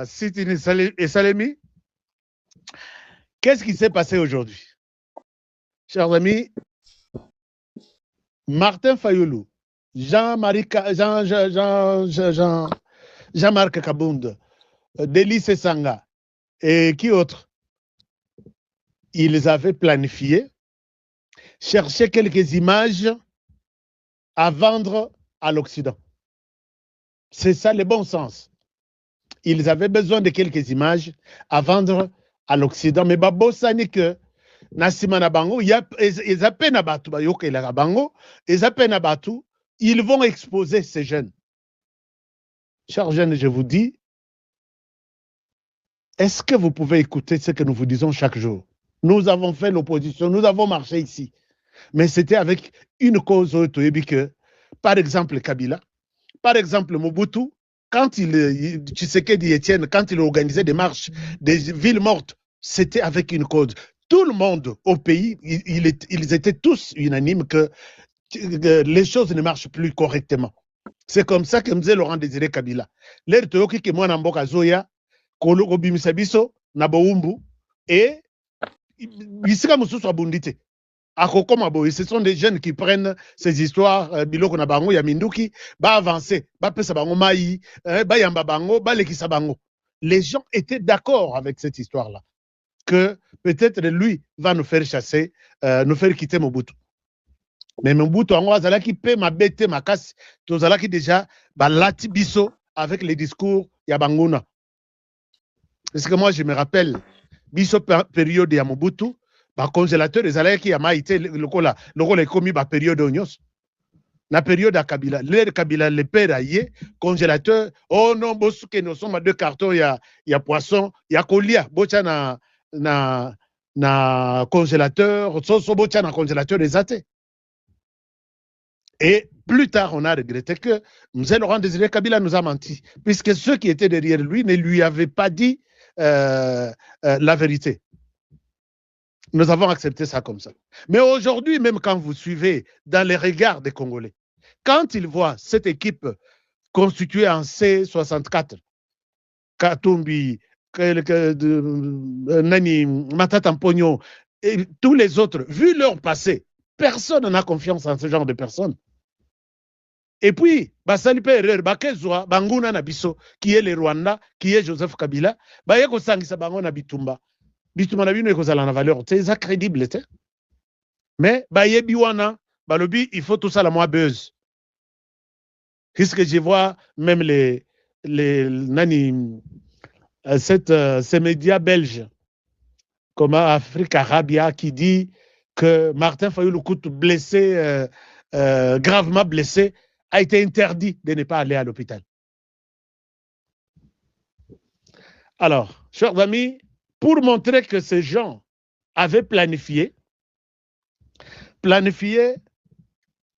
Sitini et Salemi, qu'est-ce qui s'est passé aujourd'hui? Chers amis, Martin Fayoulou, Jean-Marc Kabound, Délice Sanga et qui autre? Ils avaient planifié, cherché quelques images à vendre à l'Occident. C'est ça le bon sens. Ils avaient besoin de quelques images à vendre à l'Occident. Mais babosani que nasima na bango, ils vont exposer ces jeunes. Chers jeunes, je vous dis, est-ce que vous pouvez écouter ce que nous vous disons chaque jour? Nous avons fait l'opposition, nous avons marché ici. Mais c'était avec une cause que, par exemple, Kabila, par exemple, Mobutu, quand Tshisekedi Etienne, quand il organisait des marches, des villes mortes, c'était avec une cause. Tout le monde au pays, ils étaient tous unanimes que les choses ne marchent plus correctement. C'est comme ça que me disait Laurent Désiré Kabila. L'air toyoki ke mwana mboka zoya, koloko bimisa biso na boumbu et bisika mususu abundite. Ce sont des jeunes qui prennent ces histoires, biloko na bango ya minduki, ba avancer, ba pesa bango mai, ba yamba bango, ba lekisa bango. Les gens étaient d'accord avec cette histoire-là, que peut-être lui va nous faire chasser, nous faire quitter Mobutu. Mais Mobutu, on a qui paie ma bête, ma casse, tous qui déjà, ba lati biso avec les discours ya banguna. Parce que moi, je me rappelle, biso période ya Mobutu, ba congélateur, les allaient qui a maïté, le cola est commis ba période onyos. La période à Kabila, l'air Kabila, le père aïe, congélateur, oh non, bosuke, nous sommes à 2 cartons, il y a poisson, il y a colia, bocha na congélateur, so bocha na congélateur des athées. Et plus tard, on a regretté que M. Laurent Désiré Kabila nous a menti, puisque ceux qui étaient derrière lui ne lui avaient pas dit la vérité. Nous avons accepté ça comme ça. Mais aujourd'hui, même quand vous suivez dans les regards des Congolais, quand ils voient cette équipe constituée en C64, Katumbi, Nani, Matata Mpogno, et tous les autres, vu leur passé, personne n'a confiance en ce genre de personnes. Et puis, basali pe erreur, bakezwa, banguna na biso, qui est le Rwanda, qui est Joseph Kabila, bayeko sangisa bango na bitumba. Bitumba na bino ekozala na valeur, c'est crédible, te. Mais, bayebi wana, balobi, il faut tout ça la moi buzz. Puisque je vois même les nani, ces médias belges, comme Afrique Arabia, qui dit que Martin Fayoulou Koutou, blessé, gravement blessé, a été interdit de ne pas aller à l'hôpital. Alors, chers amis, pour montrer que ces gens avaient planifié,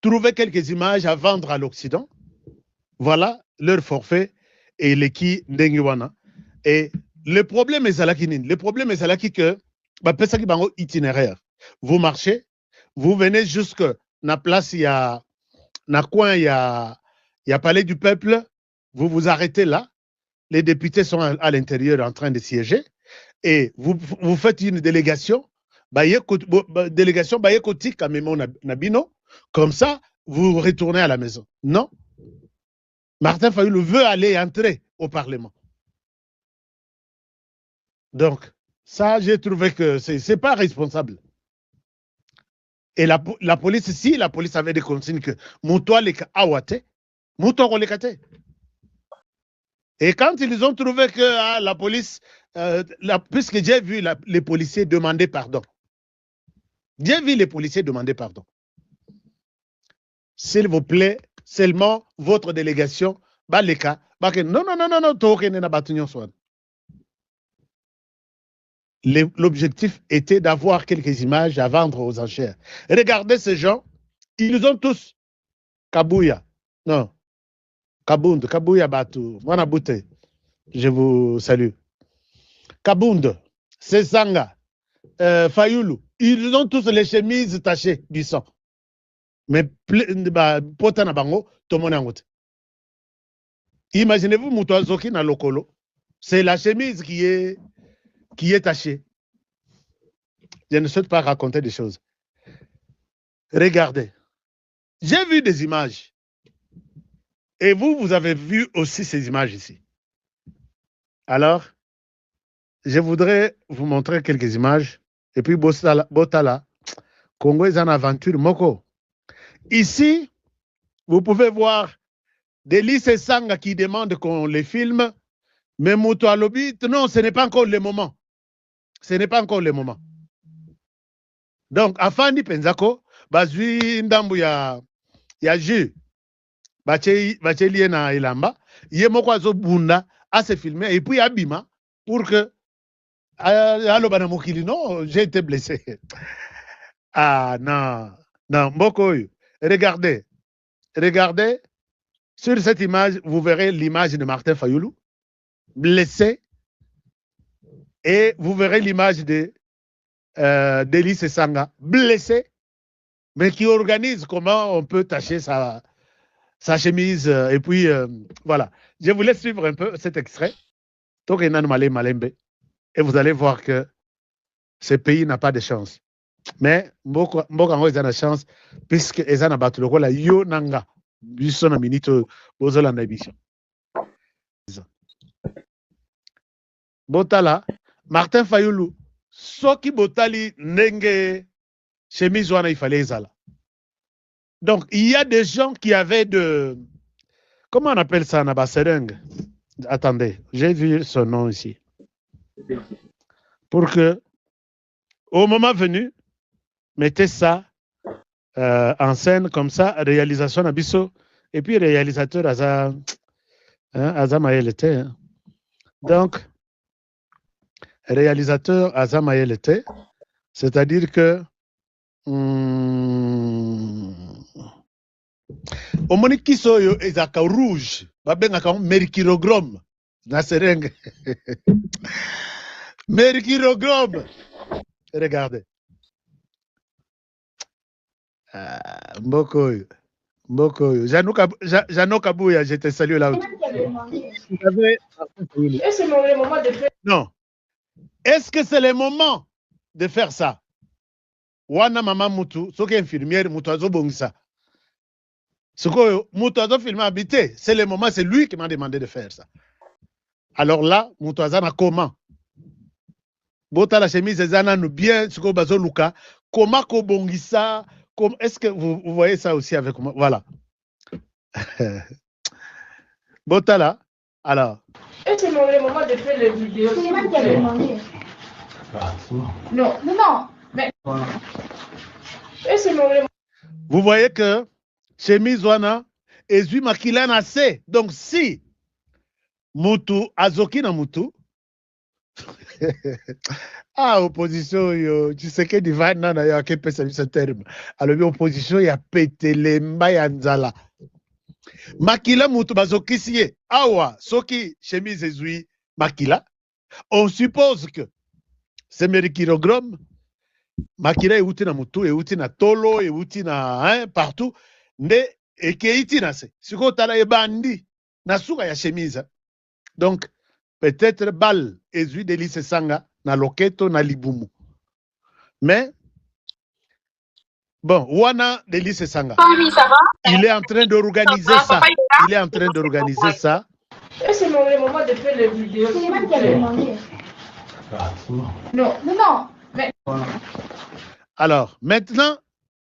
trouver quelques images à vendre à l'Occident, voilà leur forfait et l'équipe d'Engiwana. Et le problème est que itinéraire. Vous marchez, vous venez jusque la place, il y a na coin, il y a Palais du Peuple, vous vous arrêtez là, les députés sont à l'intérieur en train de siéger, et vous faites une délégation, comme ça, vous retournez à la maison. Non. Martin Fayoulou veut aller entrer au Parlement. Donc, ça, j'ai trouvé que c'est pas responsable. Et la police, si la police avait des consignes que Moutoua les awate, Moutoua les kate. Et quand ils ont trouvé que la police, puisque j'ai vu les policiers demander pardon. J'ai vu les policiers demander pardon. S'il vous plaît, seulement votre délégation, Baleka, non, l'objectif était d'avoir quelques images à vendre aux enchères. Regardez ces gens, ils ont tous Kabouya. Non. Kabound, Kabouya Batu, Mwanabute, je vous salue. Kabound, Sesanga, Fayoulou, ils ont tous les chemises tachées du sang. Mais potana bango, tout le monde. Imaginez-vous Moutouazoki na lokolo. c'est la chemise qui est tachée. Je ne souhaite pas raconter des choses. Regardez. J'ai vu des images. Et vous avez vu aussi ces images ici. Alors, je voudrais vous montrer quelques images. Et puis, Botala, Congo est en aventure, Moko. Ici, vous pouvez voir des lycées Sanga qui demandent qu'on les filme. Mais Moto Alobi, non, ce n'est pas encore le moment. Ce n'est pas encore le moment. Donc, Afandi Penzako, Bazui Ndambu ya jus, Bacheli na Ilamba, Yemoko Azobunda, a se filmer, et puis Abima, pour que Allo Banamokili, non, j'ai été blessé. Ah non, non, Mboko, regardez, sur cette image, vous verrez l'image de Martin Fayoulou, blessé, et vous verrez l'image de Délice Sanga, blessé, mais qui organise comment on peut tacher sa chemise. Et puis, voilà. Je vous laisse suivre un peu cet extrait. Et vous allez voir que ce pays n'a pas de chance. Mais, Mbokango, ils ont la chance, puisque ils ont battu le rôle, yo nanga, bisona minito, bozolanda émission. Botala, Martin Fayoulou, soki botali nenge chemise wana il fallait ezala. Donc, il y a des gens qui avaient de... Comment on appelle ça, Nabasereng? Attendez, j'ai vu son nom ici. Pour que, au moment venu, mettez ça en scène comme ça, réalisation Abisso, et puis réalisateur Aza Mayelete. Hein. Donc, réalisateur Aza Mayelete, c'est-à-dire que omoni kiso oyo ezaka rouge babengaka mercurochrome na serenge mercurochrome. Regardez. Mboko oyo Jano Kabouya, je te salue là. Non. Est-ce que c'est le moment de faire ça? Wana mama mutu soki infirmière mutu azobongisa. Soko mutu azofilmer habité, c'est le moment, c'est lui qui m'a demandé de faire ça. Alors là, mutu azana comment? Bota la chemise ezana nous bien soko bazo luka, comment ko bongisa? Est-ce que vous voyez ça aussi avec moi? Voilà. Bota là. Alors. Est-ce que c'est le moment de faire les vidéos? C'est moi qui ai demandé. Non. Mais... Vous voyez que chemise wana ezui makila na se. Donc si mutu azoki na mutu opposition yo tu sais que divine nana ya ke pesa ce terme. Alors opposition ya petelemba ya nzala. Makila mutu bazokisi ye awa soki chemise ezui makila, on suppose que c'est mercurochrome. Makila euti na mutu, euti na tolo, euti na partout. Nde ekeiti na se. Siko tala ebandi na suka ya chemise. Donc peut-être balle ezui Délice Sanga na loketo na libumu. Mais bon, wana Délice Sanga. Oui, ça va? Il est en train d'organiser ça. Il est en train d'organiser ça. Est-ce que c'est le moment de faire les vidéos? C'est moi qui ai demandé. Non. Mais... Alors, maintenant,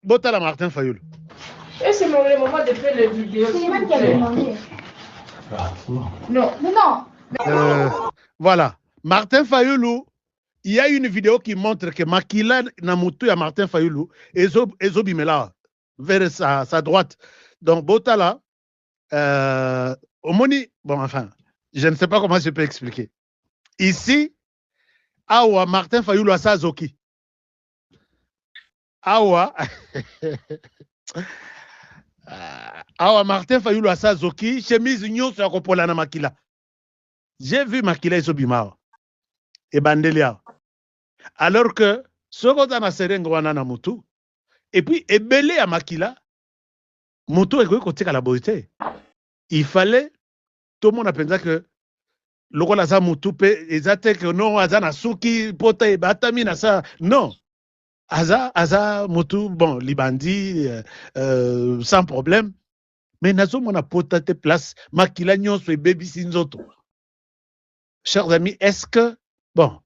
Botala Martin Fayoulou. Est-ce que c'est le moment de faire les vidéos? C'est moi qui ai demandé. Non. Voilà. Martin Fayoulou, il y a une vidéo qui montre que Makila Namutu et Martin Fayoulou, Ezobimela, vers sa droite. Donc, Botala, Omoni, bon, enfin, je ne sais pas comment je peux expliquer. Ici, Awa Martin Fayoulou a sa Zoki. Awa Martin Fayoulou a sa Zoki, chemise nyon sur Kopola na Makila. J'ai vu Makila Ezobima et Bandelia. Alors que Sokota na Serenge wana na Mutu, et puis Ebele à Makila, Mutu est côté à la beauté. Il fallait, tout le monde a pensé que lokola za mutu pe ezate que non aza na suki pota e batami na sa non aza mutu bon libandi sans problème mais nazo mona pota te place makila nyonso ebebisi nzoto. Chers amis, est-ce que bon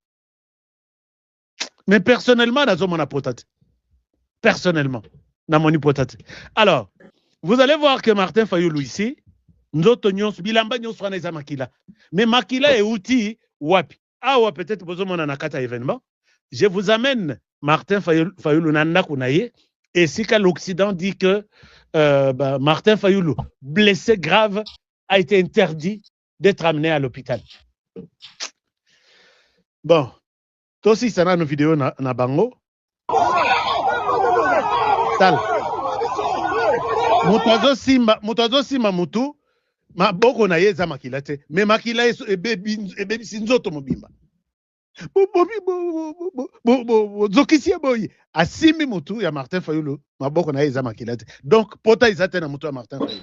mais personnellement nazo mona pota te personnellement na moni pota te. Alors vous allez voir que Martin Fayulu ici nzoto nyonso bilamba nyonso wana eza makila mais makila euti wapi awa peut-être bozomona na kata événement. Je vous amène Martin Fayulu na ndako na ye et si l'Occident dit que Martin Fayulu blessé grave a été interdit d'être amené à l'hôpital. Bon tosi sana no vidéo na bango tal mutazo simba mutu maboko na ye eza makila te mais makila ebebisi nzoto mobimba zokisi ye boye asimbi mutu ya Martin Fayulu maboko na ye eza makila te donc pota eza te na mutu ya Martin Fayulu.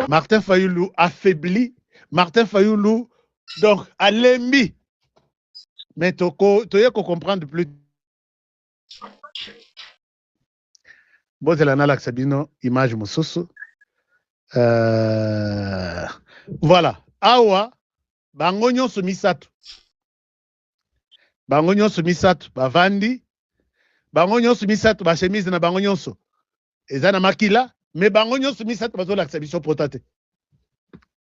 Martin Fayulu affaibli, Martin Fayulu donc alembi mais toye ko comprendre plus. Bozela na laksabino image mususu. Voilà. Awa bango nyonso misatu. Bango nyonso misatu bavandi. Bango nyonso misatu ba chemise na bango nyonso. Eza na makila mais bango nyonso misatu bazo laksabiso potate.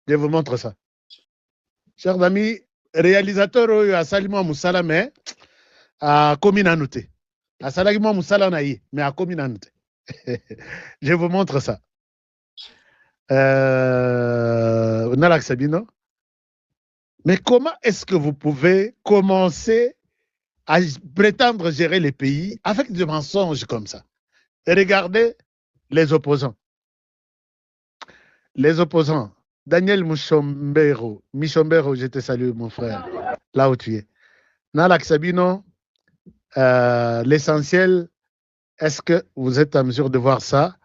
Je vous montre ça. Chers amis, réalisateur oyo asali mwa musala mais a komi nanu te. Asalaki mwa musala na ye mais a komi nanu te. Je vous montre ça. Nalak Sabino. Mais comment est-ce que vous pouvez commencer à prétendre gérer les pays avec des mensonges comme ça? Et regardez les opposants. Les opposants. Daniel Michombero, je te salue mon frère, là où tu es. Nalak Sabino, l'essentiel, est-ce que vous êtes en mesure de voir ça?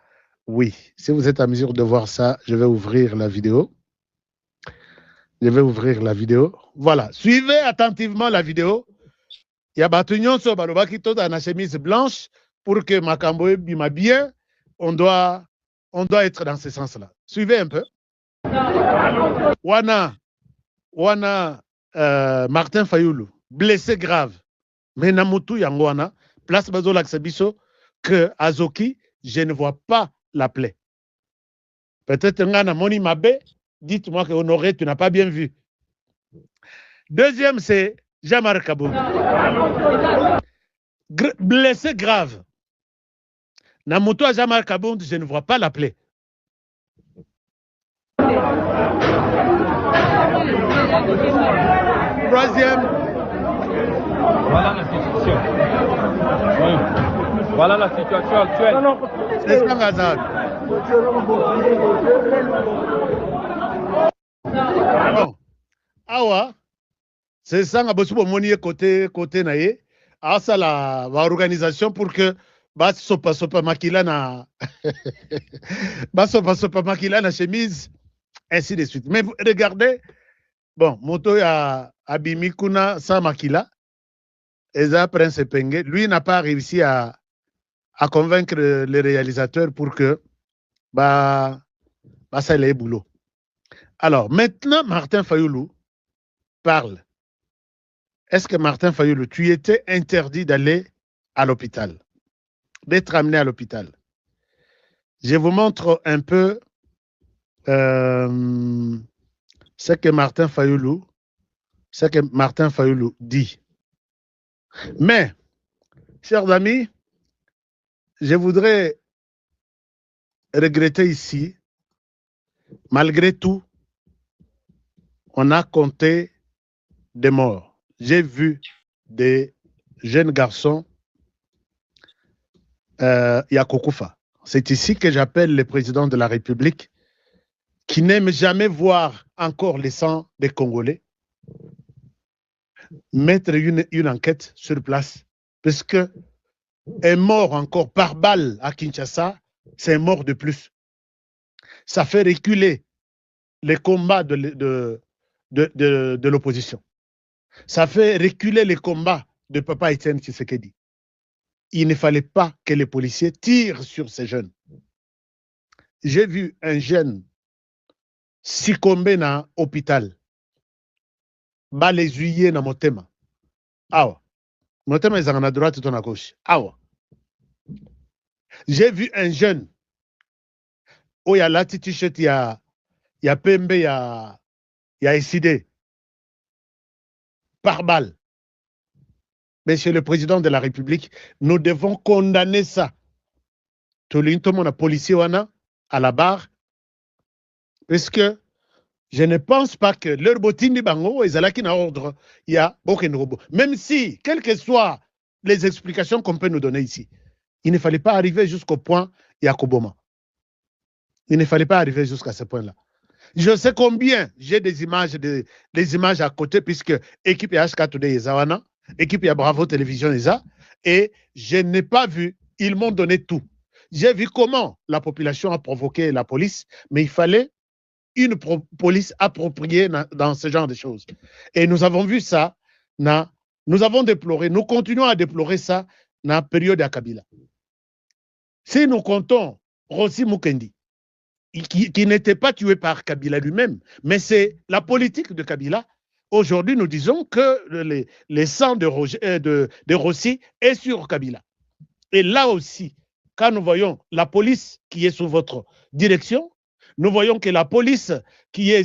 Oui, si vous êtes en mesure de voir ça, je vais ouvrir la vidéo. Je vais ouvrir la vidéo. Voilà, suivez attentivement la vidéo. Il y a Batunion sur Balobaki dans la chemise blanche pour que Makambo bima bien. On doit être dans ce sens-là. Suivez un peu. Wana Martin Fayulu, blessé grave. Mais Namutu Yangwana, place Bazo Laksabiso, que Azoki, je ne vois pas la plaie. Peut-être Ngana Moni Mabe, dites-moi que Honoré, tu n'as pas bien vu. Deuxième, c'est Jean-Marc Kabound. Blessé grave. Namutu Jean-Marc Kabound, je ne vois pas la plaie. Troisième. Voilà la situation. Voilà la situation actuelle. C'est ça, Gazad. Bon. Awa, c'est ça, Ngabosoubo Monier côté naïe. Ah, ça, la organisation pour que sopa makila na sopa makila na chemise, ainsi de suite. Mais regardez, bon, moto ya Abimikuna sans makila, Eza Prince Penge, lui n'a pas réussi à convaincre les réalisateurs pour que ça ait boulot. Alors, maintenant, Martin Fayulu parle. Est-ce que Martin Fayulu, tu étais interdit d'aller à l'hôpital, d'être amené à l'hôpital? Je vous montre un peu ce que Martin Fayulu dit. Mais, chers amis, je voudrais regretter ici, malgré tout, on a compté des morts. J'ai vu des jeunes garçons Yakokufa. C'est ici que j'appelle le président de la République qui n'aime jamais voir encore le sang des Congolais mettre une enquête sur place. Parce que un mort encore par balle à Kinshasa, c'est un mort de plus. ça fait reculer les combats de l'opposition. Ça fait reculer les combats de Papa Etienne Tshisekedi. Il ne fallait pas que les policiers tirent sur ces jeunes. J'ai vu un jeune succomber dans l'hôpital. Ba les huiers dans Motema. Awa. Motema est à droite et à gauche. Awa. J'ai vu un jeune. Oh, il y a la t-shirt, il y a Pembe, il y a SID. Par balle. Monsieur le Président de la République, nous devons condamner ça. Tout le monde a policier à la barre. Parce que je ne pense pas que leur bottine de bango, ils ont un ordre, il y a aucun robot. Même si, quelles que soient les explications qu'on peut nous donner ici, il ne fallait pas arriver jusqu'au point Yakoboma. Il ne fallait pas arriver jusqu'à ce point-là. Je sais combien j'ai des images à côté, puisque équipe HK Today Zawana, équipe Bravo Télévision et je n'ai pas vu, ils m'ont donné tout. J'ai vu comment la population a provoqué la police, mais il fallait une police appropriée dans ce genre de choses. Et nous avons vu ça, nous avons déploré, nous continuons à déplorer ça dans la période de Kabila. Si nous comptons Rossi Mukendi, qui n'était pas tué par Kabila lui-même, mais c'est la politique de Kabila. Aujourd'hui, nous disons que les sangs de Rossi est sur Kabila. Et là aussi, quand nous voyons la police qui est sous votre direction, nous voyons que la police qui est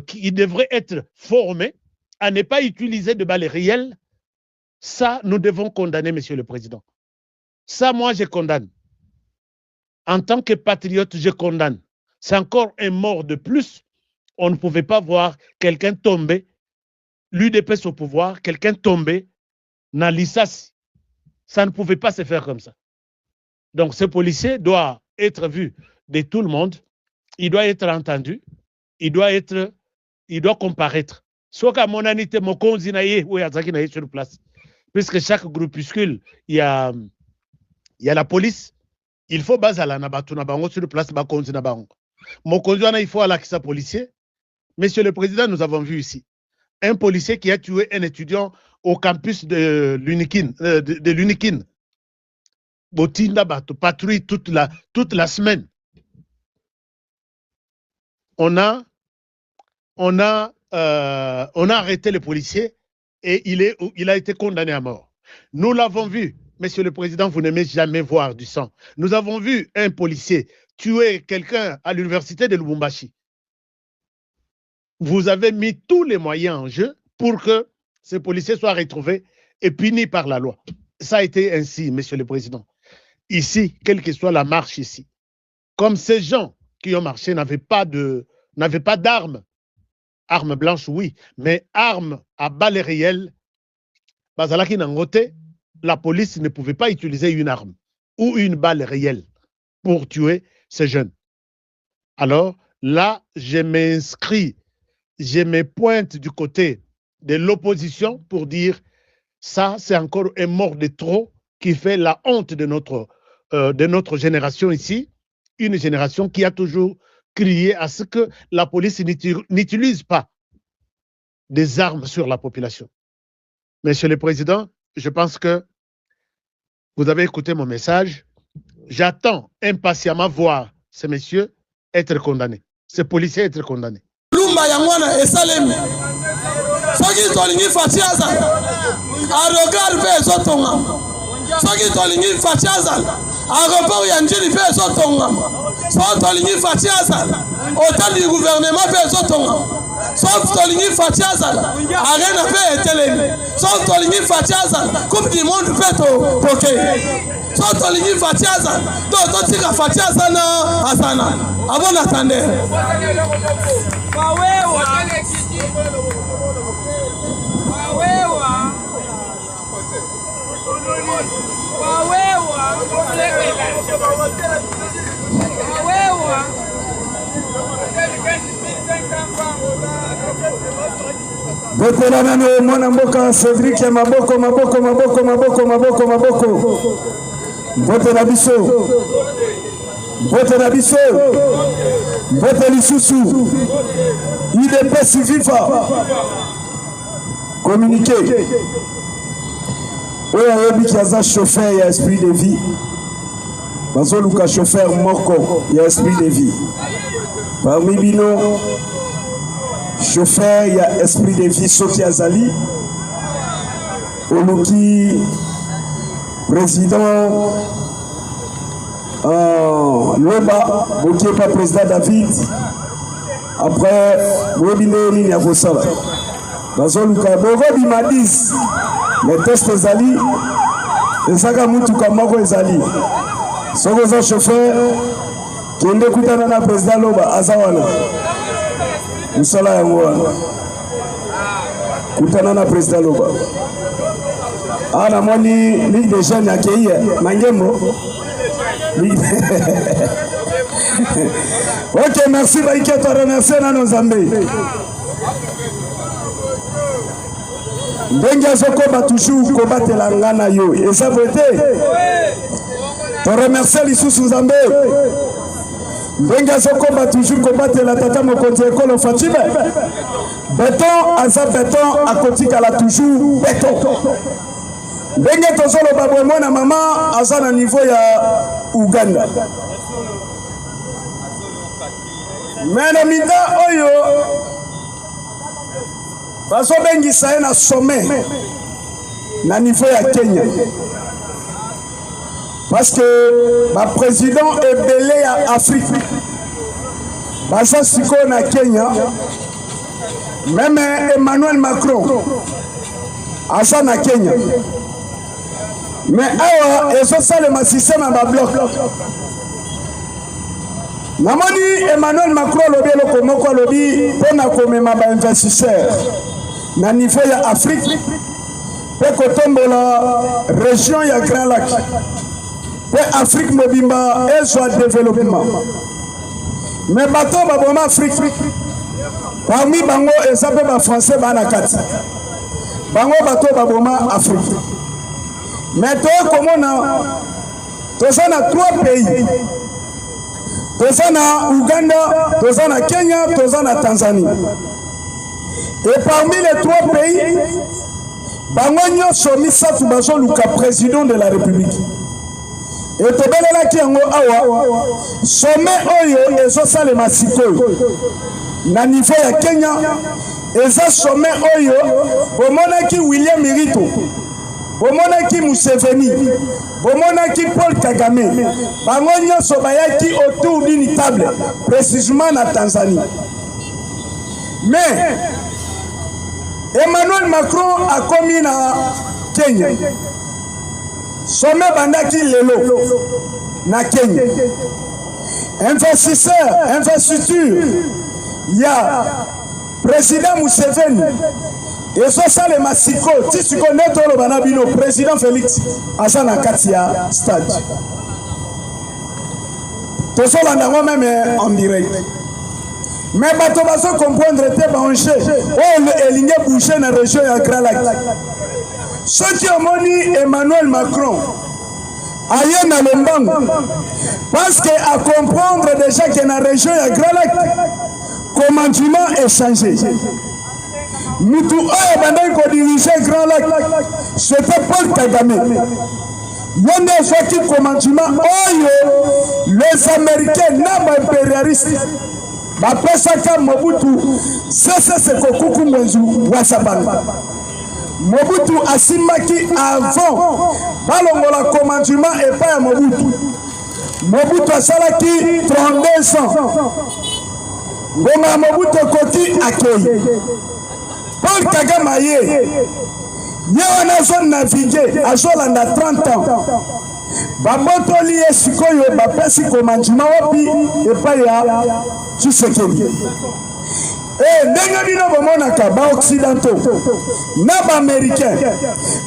qui devrait être formée à ne pas utiliser de balles réelles, ça, nous devons condamner, Monsieur le Président. Ça, moi, je condamne. En tant que patriote, je condamne. C'est encore un mort de plus. On ne pouvait pas voir quelqu'un tomber, l'UDPS au pouvoir, quelqu'un tomber dans l'ISAS. Ça ne pouvait pas se faire comme ça. Donc, ce policier doit être vu de tout le monde. Il doit être entendu. Il doit comparaître. Soit qu'à mon anité, mon konzinaye, ou yazaki sur place. Puisque chaque groupuscule, il y a la police. Il faut bazala na batu na bango sur place ba konzi na bango. Mon konzina, il faut aller avec sa policier. Monsieur le Président, nous avons vu ici un policier qui a tué un étudiant au campus de l'Unikin. Botinda Bato, patrouille toute la semaine. On a arrêté le policier et il a été condamné à mort. Nous l'avons vu, Monsieur le Président, vous n'aimez jamais voir du sang. Nous avons vu un policier tuer quelqu'un à l'université de Lubumbashi. Vous avez mis tous les moyens en jeu pour que ce policier soit retrouvé et puni par la loi. Ça a été ainsi, Monsieur le Président. Ici, quelle que soit la marche ici, comme ces gens qui ont marché n'avaient pas d'armes, armes blanches, oui, mais armes à balles réelles, Bazalaki Nangote, la police ne pouvait pas utiliser une arme ou une balle réelle pour tuer ces jeunes. Alors là, je m'inscris, je me pointe du côté de l'opposition pour dire ça, c'est encore un mort de trop qui fait la honte de notre génération ici, une génération qui a toujours crié à ce que la police n'utilise pas des armes sur la population. Monsieur le Président, je pense que vous avez écouté mon message. J'attends impatiemment voir ces messieurs être condamnés, ces policiers être condamnés. Lumba yangwana esalemi. Soki tolingi fatiaza. Arogar pe sotonga. Soki tolingi fatiaza. Arogar yanjiri pe sotonga. Soki tolingi fatiaza. Hôtel du gouvernement pe sotonga. Soki tolingi fatiaza. Arena pe etelemi. Soki tolingi fatiaza. Coupe du monde pe to poke. Soki tolingi fatiaza. To tika fatiaza na asana. Abona tande. Botela nano mwana mboka Cédric ya maboko. Botela biso. Vote Nabiso, vote Lissousou, IDPS Viva, communiqué. Oui, il y a un chauffeur, il y a esprit de vie. Bazo Luka chauffeur Moko, il y a esprit de vie. Parmi Bino, chauffeur, il y a esprit de vie Soki Azali. Oluki, président Loba, qui n'est pas président David. Après, Webino Nini Agosala. Bazo Luka, Bogo Bimadis, les tests Ezali, et Saga Moutuka Moko Ezali. Sogoza chauffeur, qui est écouté dans le président Loba, Azawana. Moussala Yangouana. Koutana na président Loba. Ah, na moni Ligue des jeunes à Kéhi, Mangemo. Ok, merci Baïké, tu as remercié nos Zambé. Denga Zoko va toujours combattre la ngana yo. Et ça veut dire, tu remercies les sous-Zambé. Denga Zoko va toujours combattre la tata Mokonti Ekolo Fatime. Béton, Aza béton, à côté qu'elle a toujours béton. Denga Tozolo Babouemo na maman, Aza na niveau ya Ouganda. Mais na mida oyo, Bazo bengi saye na sommet, na niveau ya Kenya. Parce que ma président est belé à Afrique. Baza siko na Kenya. Même Emmanuel Macron, Asa na Kenya. Mais awa, et ça le système à bloc. Namoni Emmanuel Macron lobi le komoko lobi pona komema ba investisseur na niveau ya Afrique pe kotombola région ya Grand Lac pe Afrique mobimba et soit développement. Mais bato ba boma Afrique parmi bango esape ba français bana kati bango bato ba boma Afrique. Mais toi comment on a 3 pays. Toza na Ouganda, toza na Kenya, toza na Tanzanie. Et parmi les 3 pays, Bangonyo Somisa Tubazo Luka, président de la République. Et Tobelela Kiango Awa, sommet Oyo, et ça le Massiko. Na niveau ya Kenya, et ça sommet Oyo, Bomonaki William Mirito, Bomonaki Museveni. Bomonaki Paul Kagame, Bangonyo Sobayaki autour d'une table, précisément en Tanzanie. Mais Emmanuel Macron a commis na Kenya. Sommet Bandaki Lelo na Kenya. Investiture, il y a président Museveni. Et ça le Massiko, si tu connais tout le Banabino, président Félix, Asana Katia, stade. Tout ça là, même en direct. Mais bato baso comprendre te banché, oh le ligne bouché dans la région ya Grand Lac. Ceux qui ont moni Emmanuel Macron, aïe na Lombango, parce que à comprendre déjà que dans la région ya Grand Lac, commandement est changé. Moutou Oya Bandai ko diriger Grand Lac, c'était Paul Kagame. Yonde Faki commandement Oyo, les Américains n'ont impérialistes. Bapesaka Mobutu, c'est Kokuku Mwenzu Wasabanga. Mobutu asimaki avant, balongola commandement et pas à Mobutu. Mobutu asalaki 32 ans. Goma Mobutu Koti accueille. Paul Kagame aye, Yawana zone navigué, à Jolanda 30 ans. Baboto lié sikoyo, bapesi commandement wapi, et pas ya Tshisekedi. Et n'engabino bomonaka, ba occidentaux, na ba américains,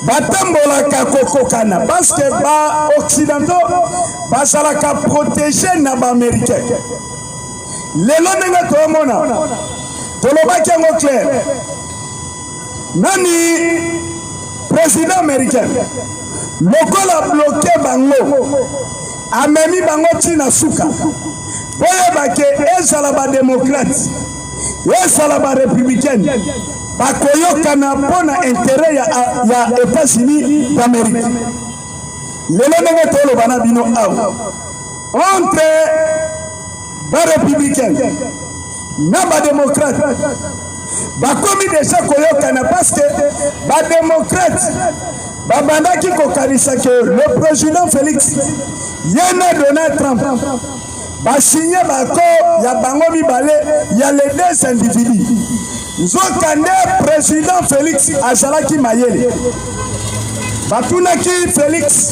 batambolaka kokokana, parce que ba occidentaux, basalaka protéger na ba américains. Lelo nenga tomona, tolobaki yango clair. Nani président américain, le col a bloqué Bango. amemi bango tina suka boyeba ke ezala badémocrate ezala barépublicaine bakoyokana mpona intérêt ya États-Unis d'Amérique. Lelo ndenge toloba na bino awa entre barépublicaine na badémocrate bakomi déjà koyokana parce que badémocrate babandaki kokanisa ke le président Félix yena Donald Trump basigné bako ya bango mibale ya les deux individus nzokande président Félix azalaki mayele batunaki Félix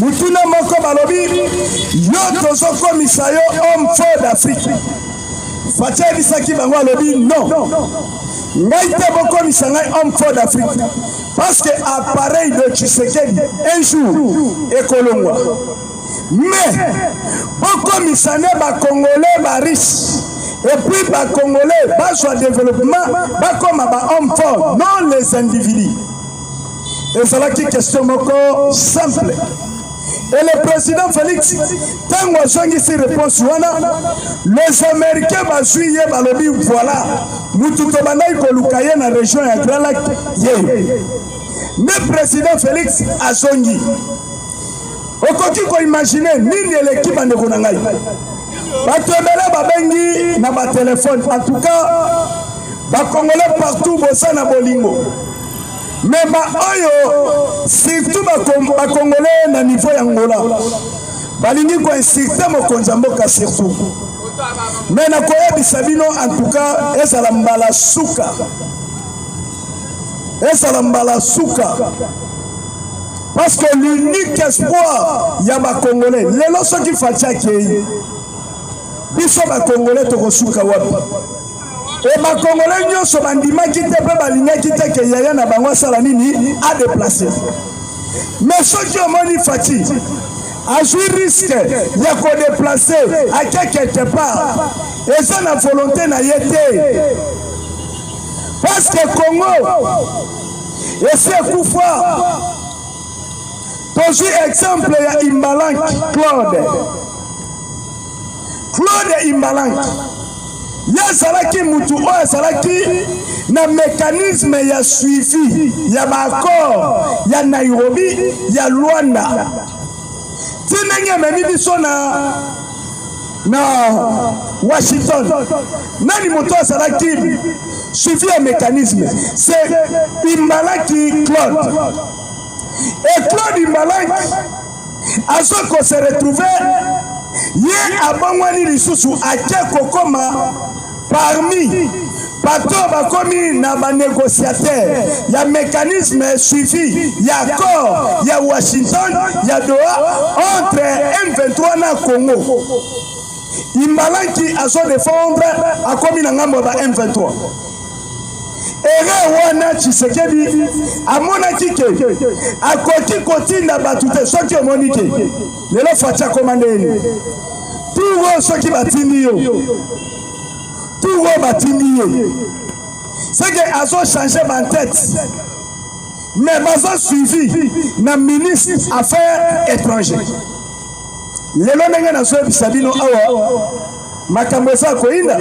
mutuna moko balobi yo tozokomisa yo homme fort d'Afrique Fatia ebisaki bango alobi non ngai te bokomisa ngai homme fort d'Afrique parce que appareil de Tshisekedi un jour ekolongwa mais bokomisa ne bakongolais bariche et puis bakongolais bazwa développement bakoma ba homme fort non les individus. Ezalaki question moko simple. Et le président Félix, tant que j'ai ici réponse, les Américains bazouillent balobi voilà, nous tout au banaï kolukaye na région ya Grand Lac. Le président Félix a zongi. Okoki ko imaginer nini l'équipe ande konangai. Batebele babengi na ba téléphone. En tout cas, ba Congolais partout bossa na bolingo. Mais oyo surtout ba Congolais na niveau ya Angola balingi ko insulter mokonzi mboka surtout mais na koyebisa bino en tout cas ezala mbala suka parce que l'unique espoir ya ba Congolais lelo soki fatiaki biso ba Congolais tokosuka wapi. Et ma Congolais nyonso bandimaki te pe balingaki te ke yaya na bango asala nini a déplacer. Mais soki omoni Fati azwi risque ya ko déplacer à quelque part eza na volonté na ye te parce que Congo ese kufa tozwi exemple ya Imbalank Claude Imbalank yazalaki mutu oyo azalaki na mécanisme ya suivi ya baaccord ya Nairobi ya Luanda tinenge memi biso na Washington nani mutu azalaki suivi ya mécanisme c'est Imbalaki Claude et Claude Imbalaki azoko se retrouver ye abongwani lisusu ake kokoma parmi bato bakomi na ba négociateur ya mécanisme suivi ya accord ya Washington ya Doha entre M23 na Congo. Imbalanki azo défendre akomi na ngambo ba M23 ere wana Tshisekedi amonaki ke akoki kotinda batu te soki omoni ke lelo Fatia komandeni tuwo soki batindi yo tuwo batindi ye c'est que azo changer ba tête mais bazo suivi na ministre affaires étrangères lelo ndenge nazo bisabino awa makambo za koinda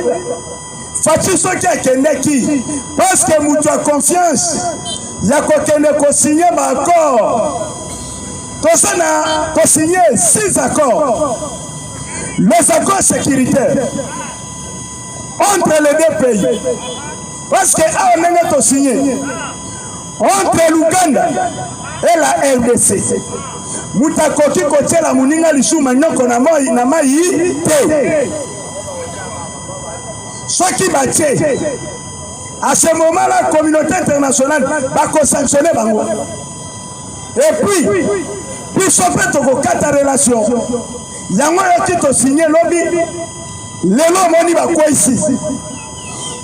Fati soki akendeki parce que mutu a confiance ya kokende ko signer ba accord tosana ko signer 6 accords les accords sécuritaires entre les deux pays parce que a on to signer entre l'Ouganda et la RDC mutu akoki kotiela muninga lisuma nyoko na mai te. Ceux qui battent, à ce moment la communauté internationale va sanctionner Bango. Et puis s'opère au 4 relations. Il y a un qui a signé lobby. Les lobbies va quoi ici?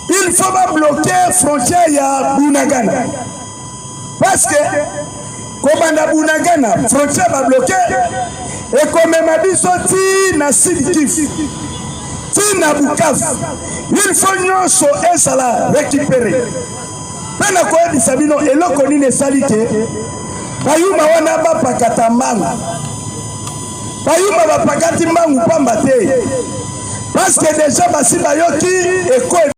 Il faut pas bloquer la frontière à Bunagana. Parce que comme à Bunagana, la frontière va bloquer. Et comme ma vie sorti na Sud-Kivu. Tina Bukavu, il faut nyonso esala récupérer. Pena koye bisabino eloko nini salike bayuma wana ba pakatambanga. bayuma bapakati mbangu pamba te parce que déjà basi bayoki